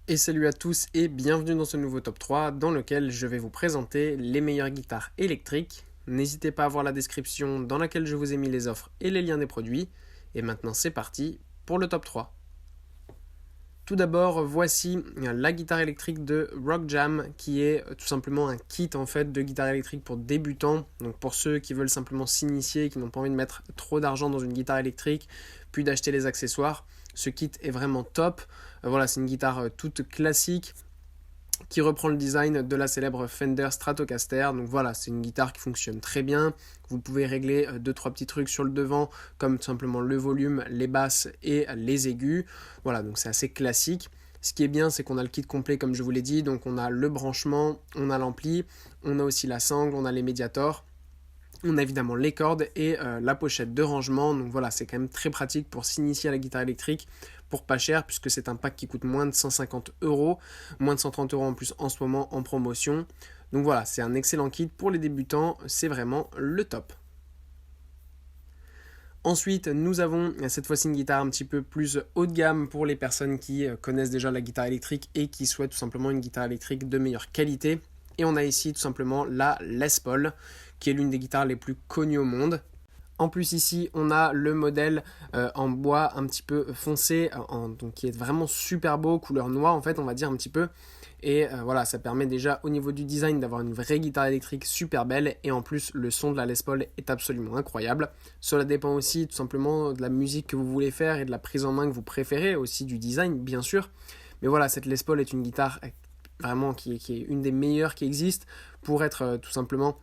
Et salut à tous et bienvenue dans ce nouveau top 3 dans lequel je vais vous présenter les meilleures guitares électriques. N'hésitez pas à voir la description dans laquelle je vous ai mis les offres et les liens des produits. Et maintenant c'est parti pour le top 3. Tout d'abord, voici la guitare électrique de Rock Jam qui est tout simplement un kit en fait de guitare électrique pour débutants. Donc pour ceux qui veulent simplement s'initier, qui n'ont pas envie de mettre trop d'argent dans une guitare électrique, puis d'acheter les accessoires, ce kit est vraiment top. Voilà, c'est une guitare toute classique qui reprend le design de la célèbre Fender Stratocaster. Donc voilà, c'est une guitare qui fonctionne très bien. Vous pouvez régler 2-3 petits trucs sur le devant, comme tout simplement le volume, les basses et les aigus. Voilà, donc c'est assez classique. Ce qui est bien, c'est qu'on a le kit complet, comme je vous l'ai dit. Donc on a le branchement, on a l'ampli, on a aussi la sangle, on a les médiators. On a évidemment les cordes et la pochette de rangement. Donc voilà, c'est quand même très pratique pour s'initier à la guitare électrique pour pas cher, puisque c'est un pack qui coûte moins de 150 €, moins de 130 € en plus en ce moment en promotion. Donc voilà, c'est un excellent kit pour les débutants, c'est vraiment le top. Ensuite, nous avons cette fois-ci une guitare un petit peu plus haut de gamme pour les personnes qui connaissent déjà la guitare électrique et qui souhaitent tout simplement une guitare électrique de meilleure qualité. Et on a ici tout simplement la Les Paul, qui est l'une des guitares les plus connues au monde. En plus ici, on a le modèle en bois un petit peu foncé, donc qui est vraiment super beau, couleur noire en fait, on va dire un petit peu. Et voilà, ça permet déjà au niveau du design d'avoir une vraie guitare électrique super belle. Et en plus, le son de la Les Paul est absolument incroyable. Cela dépend aussi tout simplement de la musique que vous voulez faire et de la prise en main que vous préférez, aussi du design bien sûr. Mais voilà, cette Les Paul est une guitare vraiment qui est une des meilleures qui existent pour être tout simplement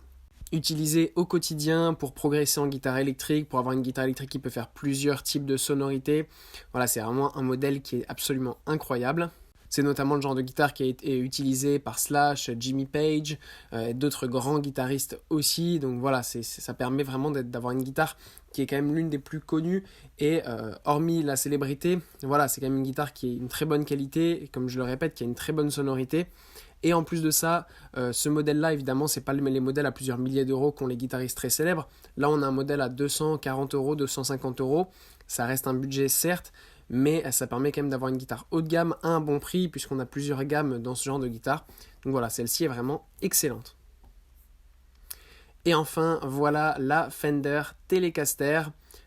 utilisée au quotidien, pour progresser en guitare électrique, pour avoir une guitare électrique qui peut faire plusieurs types de sonorités. Voilà, c'est vraiment un modèle qui est absolument incroyable. C'est notamment le genre de guitare qui a été utilisé par Slash, Jimmy Page, d'autres grands guitaristes aussi. Donc voilà, ça permet vraiment d'avoir une guitare qui est quand même l'une des plus connues. Et hormis la célébrité, voilà, c'est quand même une guitare qui est une très bonne qualité, et comme je le répète, qui a une très bonne sonorité. Et en plus de ça, ce modèle-là, évidemment, c'est pas les modèles à plusieurs milliers d'euros qu'ont les guitaristes très célèbres. Là, on a un modèle à 240 €, 250 €. Ça reste un budget, certes, mais ça permet quand même d'avoir une guitare haut de gamme à un bon prix, puisqu'on a plusieurs gammes dans ce genre de guitare. Donc voilà, celle-ci est vraiment excellente. Et enfin, voilà la Fender Telecaster.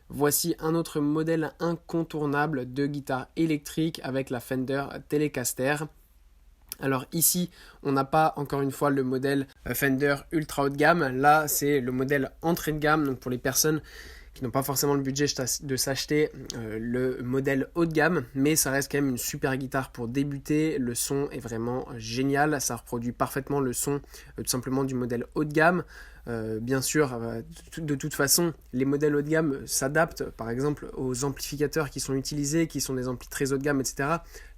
Voici un autre modèle incontournable de guitare électrique avec la Fender Telecaster. Alors ici, on n'a pas encore une fois le modèle Fender ultra haut de gamme. Là, c'est le modèle entrée de gamme, donc pour les personnes qui n'ont pas forcément le budget de s'acheter le modèle haut de gamme, mais ça reste quand même une super guitare pour débuter. Le son est vraiment génial, ça reproduit parfaitement le son tout simplement du modèle haut de gamme. Bien sûr, de toute façon, les modèles haut de gamme s'adaptent par exemple aux amplificateurs qui sont utilisés, qui sont des amplis très haut de gamme, etc.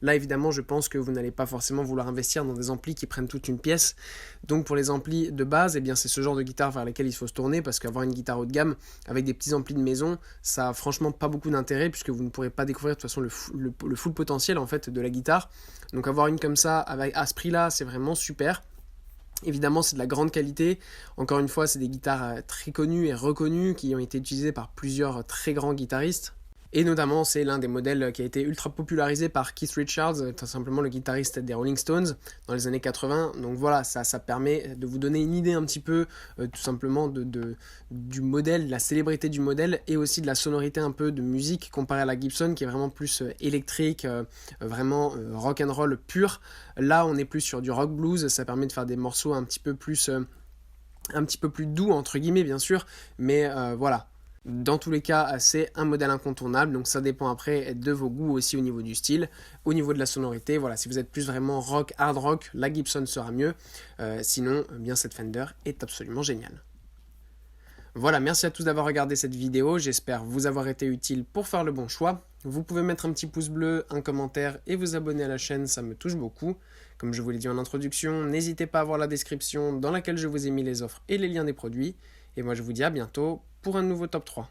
Là, évidemment, je pense que vous n'allez pas forcément vouloir investir dans des amplis qui prennent toute une pièce. Donc, pour les amplis de base, eh bien, c'est ce genre de guitare vers lesquelles il faut se tourner, parce qu'avoir une guitare haut de gamme avec des petits amplis de maison, ça a franchement pas beaucoup d'intérêt, puisque vous ne pourrez pas découvrir de toute façon le full potentiel en fait de la guitare. Donc, avoir une comme ça à ce prix-là, c'est vraiment super. Évidemment, c'est de la grande qualité. Encore une fois, c'est des guitares très connues et reconnues qui ont été utilisées par plusieurs très grands guitaristes. Et notamment, c'est l'un des modèles qui a été ultra popularisé par Keith Richards, tout simplement le guitariste des Rolling Stones dans les années 80. Donc voilà, ça permet de vous donner une idée un petit peu tout simplement du modèle, de la célébrité du modèle et aussi de la sonorité un peu de musique comparée à la Gibson qui est vraiment plus électrique, vraiment rock and roll pur. Là, on est plus sur du rock blues, ça permet de faire des morceaux un petit peu plus doux entre guillemets bien sûr, mais voilà. Dans tous les cas, c'est un modèle incontournable, donc ça dépend après de vos goûts aussi au niveau du style, au niveau de la sonorité. Voilà, si vous êtes plus vraiment rock, hard rock, la Gibson sera mieux. Sinon, bien cette Fender est absolument géniale. Voilà, merci à tous d'avoir regardé cette vidéo, j'espère vous avoir été utile pour faire le bon choix. Vous pouvez mettre un petit pouce bleu, un commentaire et vous abonner à la chaîne, ça me touche beaucoup. Comme je vous l'ai dit en introduction, n'hésitez pas à voir la description dans laquelle je vous ai mis les offres et les liens des produits. Et moi je vous dis à bientôt pour un nouveau top 3.